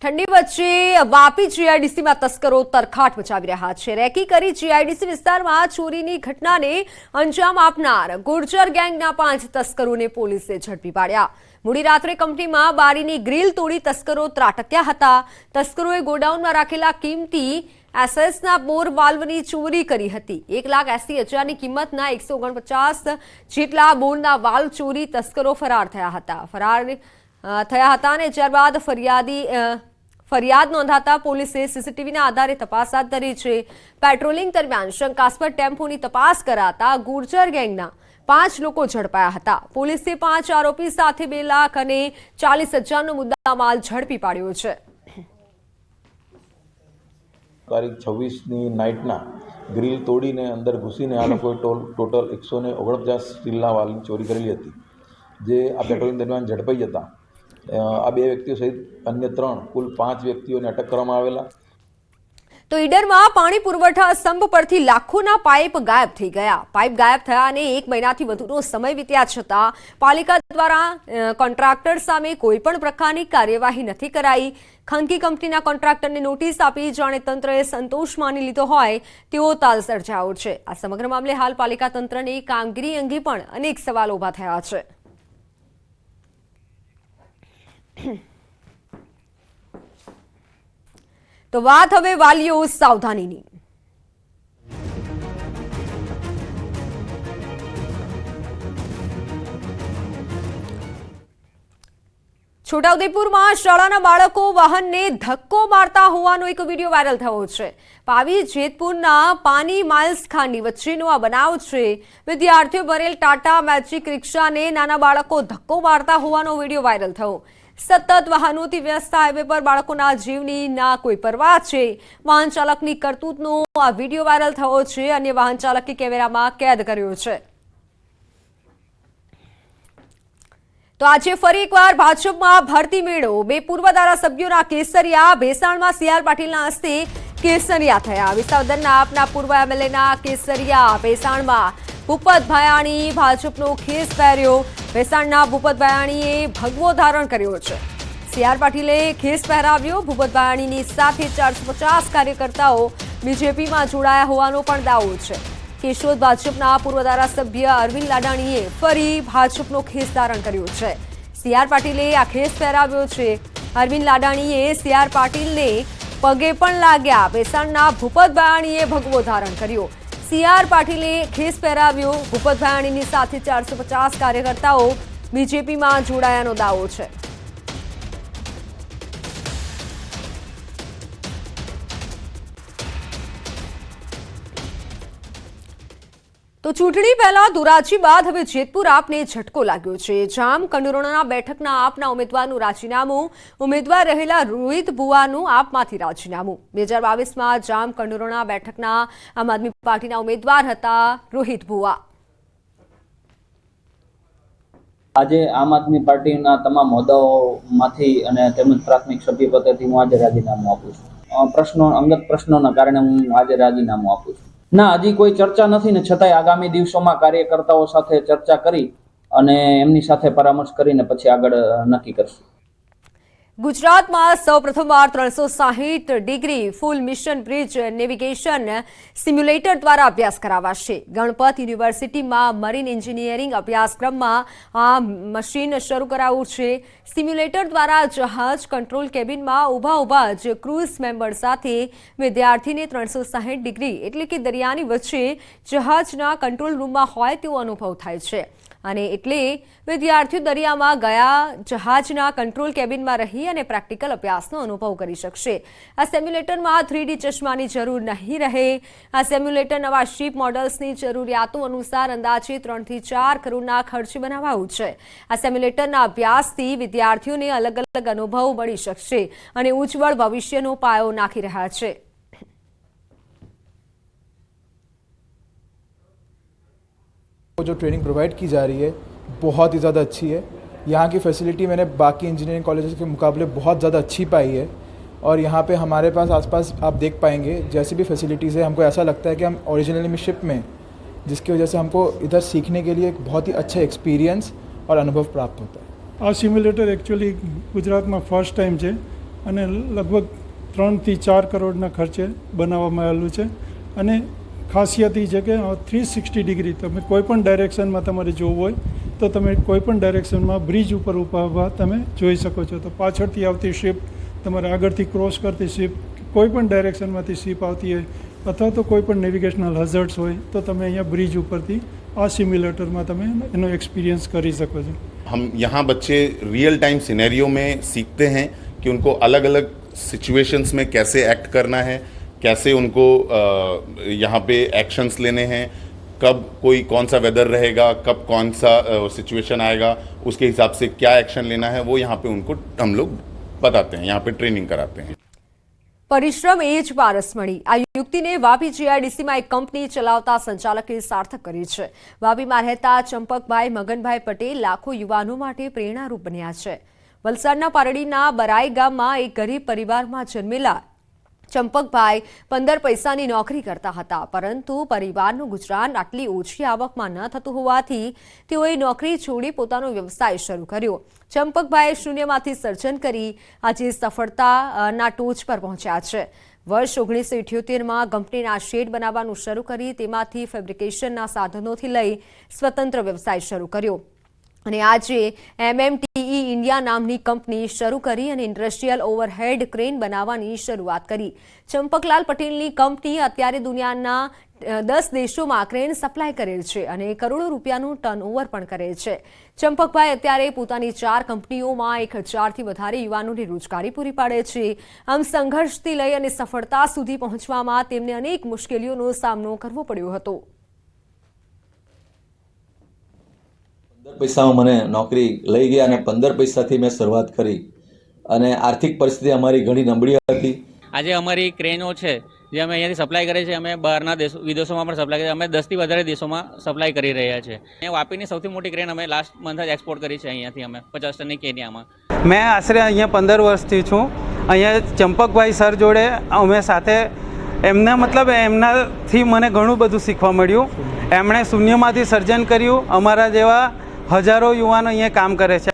ठंडी वच्चे वापी जीआईडीसी में तस्करो तरखाट मचावी रह्या छे। रेकी करी जीआईडीसी विस्तारमां चोरीनी घटनाने अंजाम आपनार गुर्जर गैंगना 5 तस्करोने पोलीसे झड़पी पाड्या। मोडी रात्रे कंपनीमां बारीनी ग्रील तोड़ी तस्करो ત્રાટક્યા હતા। तस्करोए गोडाउનમાં રાખેલા કિંમતી એસએસના બોર વાલ્વની ચોરી કરી હતી। 1,80,000ની કિંમતના 149 જેટલા બોરના વાલ્વ ચોરી તસ્કરો ફરાર થયા હતા અને ત્યારબાદ ફરિયાદ નોંધાતા પોલીસે સીસીટીવીના આધારે તપાસ હાથ ધરી છે। પેટ્રોલિંગ દરમિયાન શંકાસ્પદ ટેમ્પોની તપાસ કરાતા ગુર્જર ગેંગના 5 લોકો ઝડપાયા હતા। પોલીસે 5 આરોપી સાથે 2,40,000નો મુદ્દામાલ ઝડપી પાડ્યો છે। તારીખ 26ની નાઇટના ગ્રીલ તોડીને અંદર ઘૂસીને આ લોકોએ ટોટલ 149 સ્ટીલના વાલ્વની ચોરી કરેલી હતી, જે આ પેટ્રોલિંગ દરમિયાન ઝડપાઈ જતા આ 2 વ્યક્તિઓ સહિત અન્ય 3 કુલ 5 વ્યક્તિઓને અટક કરવામાં આવેલા। તો ઈડરમાં પાણી પુરવઠા સ્તંભ પરથી લાખોના પાઇપ ગાયબ થઈ ગયા। પાઇપ ગાયબ થયા અને 1 મહિનાથી વધુનો સમય વીત્યા છતાં પાલિકા દ્વારા કોન્ટ્રાક્ટર સામે કોઈ પણ પ્રકારની કાર્યવાહી નથી કરાઈ। ખાનગી કંપનીના કોન્ટ્રાક્ટરને નોટિસ આપી જાણે તંત્રએ સંતોષ માની લીધો હોય તેવો તાલ સર્જાયો છે। આ સમગ્ર મામલે હાલ પાલિકા તંત્રની કામગીરી અંગે પણ અનેક સવાલો ઊભા થયા છે। तो बात हवे वालीओ सावधानीनी। છોટાઉદેપુરમાં શાળાના બાળકો વાહનને ધક્કો મારતા હોવાનો એક વિડીયો વાયરલ થયો છે। પાવી જેતપુરના પાની માઇલ્સ ખાંડી વચ્ચેનો આ બનાવ છે। વિદ્યાર્થીઓ ભરેલ ટાટા મેજિક રિક્ષાને નાના બાળકો ધક્કો મારતા હોવાનો વિડીયો વાયરલ થયો। સતત વાહનોથી વ્યસ્ત હાઈવે પર બાળકોના જીવની ના કોઈ પરવા છે। વાહન ચાલકની કરતૂતનો આ વિડીયો વાયરલ થયો છે અને વાહન ચાલકે કેમેરામાં કેદ કર્યો છે। તો આજે ફરી એકવાર ભાજપમાં ભરતી મેળો। 2 પૂર્વ ધારાસભ્યોના કેસરિયા ભેસાણમાં સીઆર પાટીલના હસ્તે કેસરિયા થયા। વિસાવદરના આપના પૂર્વ એમએલએના કેસરિયા ભેસાણમાં ભૂપત ભાયાણી ભાજપનો ખેસ પહેર્યો। ભેસાણના ભૂપત ભાયાણીએ ભગવો ધારણ કર્યો છે। સીઆર પાટીલે ખેસ પહેરાવ્યો। ભૂપત ભાયાણીની સાથે 450 કાર્યકર્તાઓ બીજેપીમાં જોડાયા હોવાનો પણ દાવો છે। કેશોદ ભાજપના પૂર્વ ધારાસભ્ય અરવિંદ લાડાણીએ ફરી ભાજપનો ખેસ ધારણ કર્યો છે। સીઆર પાટીલે આ ખેસ પહેરાવ્યો છે। અરવિંદ લાડાણીએ સીઆર પાટીલને પગે પણ लाग्या। ભેસાણના ભૂપત ભાયાણીએ ભગવો ધારણ કર્યો। સીઆર પાટીલે ખેસ પહેરાવ્યો। ભૂપત ભાયાણીની સાથે 450 કાર્યકર્તાઓ બીજેપીમાં જોડાયાનો દાવો છે। તો ચૂંટણી પહેલા ધોરાજી બાદ હવે જેતપુર આપને ઝટકો લાગ્યો છે। જામ કંડોરણા બેઠકના આપના ઉમેદવારનું રાજીનામું। ઉમેદવાર રહેલા રોહિત ભુવાનું આપમાંથી રાજીનામું। 2022માં જામ કંડોરણા બેઠકના આમ આદમી પાર્ટીના ઉમેદવાર હતા રોહિત ભુવા। આજે આમ આદમી પાર્ટીના તમામ હોદ્દાઓમાંથી અને તેમજ પ્રાથમિક સભ્ય પદેથી હું આજે રાજીનામું આપું છું। અંગત પ્રશ્નોના કારણે હું આજે રાજીનામું આપું છું। ના, હજી કોઈ ચર્ચા નથી ને છતાંય આગામી દિવસોમાં કાર્યકર્તાઓ સાથે ચર્ચા કરી અને એમની સાથે પરામર્શ કરીને પછી આગળ નક્કી કરશું। ગુજરાતમાં સૌપ્રથમવાર 360 ડિગ્રી ફૂલ મિશન બ્રિજ નેવિગેશન સિમ્યુલેટર દ્વારા અભ્યાસ કરાવાશે। ગણપત યુનિવર્સિટીમાં મરીન એન્જિનિયરિંગ અભ્યાસક્રમમાં આ મશીન શરૂ કરાયું છે। સિમ્યુલેટર દ્વારા જહાજ કંટ્રોલ કેબિનમાં ઊભા જ ક્રૂઝ મેમ્બર સાથે વિદ્યાર્થીને 360 ડિગ્રી એટલે કે દરિયાની વચ્ચે જહાજના કંટ્રોલ રૂમમાં હોય તેવો અનુભવ થાય છે અને એટલે વિદ્યાર્થીઓ દરિયામાં ગયા જહાજના કંટ્રોલ કેબિનમાં રહી અને પ્રેક્ટિકલ અભ્યાસનો અનુભવ કરી શકશે। આ સિમ્યુલેટરમાં 3D ચશ્માની જરૂર નહીં રહે। આ સિમ્યુલેટર નવા શિપ મોડલ્સની જરૂરિયાતો અનુસાર અંદાજે 3 થી 4 કરોડના ખર્ચે બનાવાયું છે। આ સિમ્યુલેટરના અભ્યાસથી વિદ્યાર્થીઓને અલગ અલગ અનુભવ મળી શકશે અને ઉજ્જવળ ભવિષ્યનો પાયો નાખી રહ્યા છે। जो ट्रेनिंग प्रोवाइड की जा रही है बहुत ही ज़्यादा अच्छी है। यहाँ की फैसिलिटी मैंने बाकी इंजीनियरिंग कॉलेजेस के मुकाबले बहुत ज़्यादा अच्छी पाई है और यहाँ पे हमारे पास आसपास आप देख पाएंगे जैसी भी फैसिलिटीज़ है, हमको ऐसा लगता है कि हम ओरिजिनली में शिप में, जिसकी वजह से हमको इधर सीखने के लिए एक बहुत ही अच्छा एक्सपीरियंस और अनुभव प्राप्त होता है। આ સિમ્યુલેટર એકચ્યુઅલી ગુજરાતમાં ફર્સ્ટ ટાઈમ છે અને લગભગ 3 થી 4 કરોડના ખર્ચે બનાવવામાં આવેલું છે. અને ખાસિયત એ છે કે 360 ડિગ્રી તમે કોઈપણ ડાયરેક્શનમાં તમારે જોવું હોય તો તમે કોઈપણ ડાયરેક્શનમાં બ્રિજ ઉપર ઊભા તમે જોઈ શકો છો. તો પાછળથી આવતી શિપ, તમારે આગળથી ક્રોસ કરતી શિપ, કોઈપણ ડાયરેક્શનમાંથી શિપ આવતી હોય અથવા તો કોઈપણ નેવિગેશનલ હઝર્ડ્સ હોય તો તમે અહીંયા બ્રિજ ઉપરથી આ સિમ્યુલેટરમાં તમે એનો एक्सपीरियंस કરી શકો છો. हम यहाँ बच्चे रियल टाइम सिनेरियो में सीखते हैं कि उनको अलग अलग सिचुएशंस में कैसे एक्ट करना है, कैसे उनको यहाँ पे एक्शंस लेने हैं, कब कोई कौन सा वेदर रहेगा, कब कौन सा सिचुएशन आएगा, उसके हिसाब से क्या एक्शन लेना है, वो यहाँ पे उनको हम लोग बताते हैं, यहाँ पे ट्रेनिंग कराते हैं. પરિશ્રમ એ જ પારસમણી. આ યુક્તિને વાપી જીઆઈડીસીમાં એક કંપની ચલાવતા સંચાલકે સાર્થક કરી છે. વાપીમાં રહેતા ચંપકભાઈ મગનભાઈ પટેલ લાખો યુવાનો માટે પ્રેરણારૂપ બન્યા છે. વલસાડના પારડીના બરાઈ ગામમાં એક ગરીબ પરિવારમાં જન્મેલા ચંપકભાઈ 15 પૈસાની નોકરી કરતા હતા, પરંતુ પરિવારનું ગુજરાન આટલી ઓછી આવકમાં ન થતું હોવાથી તેઓએ નોકરી છોડી પોતાનો વ્યવસાય શરૂ કર્યો. ચંપકભાઈએ શૂન્યમાંથી સર્જન કરી આજે સફળતાના ટોચ પર પહોંચ્યા છે. વર્ષ 1978માં કંપનીના શેડ બનાવવાનું શરૂ કરી તેમાંથી ફેબ્રિકેશનના સાધનોથી લઈ સ્વતંત્ર વ્યવસાય શરૂ કર્યો અને આજે MMTE ઇન્ડિયા નામની કંપની શરૂ કરી અને ઇન્ડસ્ટ્રીયલ ઓવરહેડ ક્રેન બનાવવાની શરૂઆત કરી. ચંપકલાલ પટેલની કંપની અત્યારે દુનિયાના 10 દેશોમાં ક્રેન સપ્લાય કરેલ છે અને કરોડો રૂપિયાનું ટર્નઓવર પણ કરે છે. ચંપકભાઈ અત્યારે પોતાની 4 કંપનીઓમાં 1000થી વધારે યુવાનોને રોજગારી પૂરી પાડે છે. આમ સંઘર્ષથી લઈ અને સફળતા સુધી પહોંચવામાં તેમને અનેક મુશ્કેલીઓનો સામનો કરવો પડ્યો હતો. 15 પૈસામાં મને નોકરી લઈ ગયા અને 15 પૈસાથી મેં શરૂઆત કરી અને આર્થિક પરિસ્થિતિ અમારી ઘણી નબળી હતી. આજે અમારી ક્રેનો છે જે અમે અહીંયાથી સપ્લાય કરીએ છીએ, અમે બહારના વિદેશોમાં પણ સપ્લાય કરીએ, અમે 10થી વધારે દેશોમાં સપ્લાય કરી રહ્યા છીએ. અહીંયા વાપીની સૌથી મોટી ક્રેન અમે લાસ્ટ મંથ જ એક્સપોર્ટ કરી છે અહીંયાથી અમે 50 ટનની કેન્યામાં. મેં આશરે અહીંયા 15 વર્ષથી છું. અહીંયા ચંપકભાઈ સર જોડે અમે સાથે એમનાથી મને ઘણું બધું શીખવા મળ્યું. એમણે શૂન્યમાંથી સર્જન કર્યું. અમારા જેવા હજારો યુવાનો અહીંયા કામ કરે છે.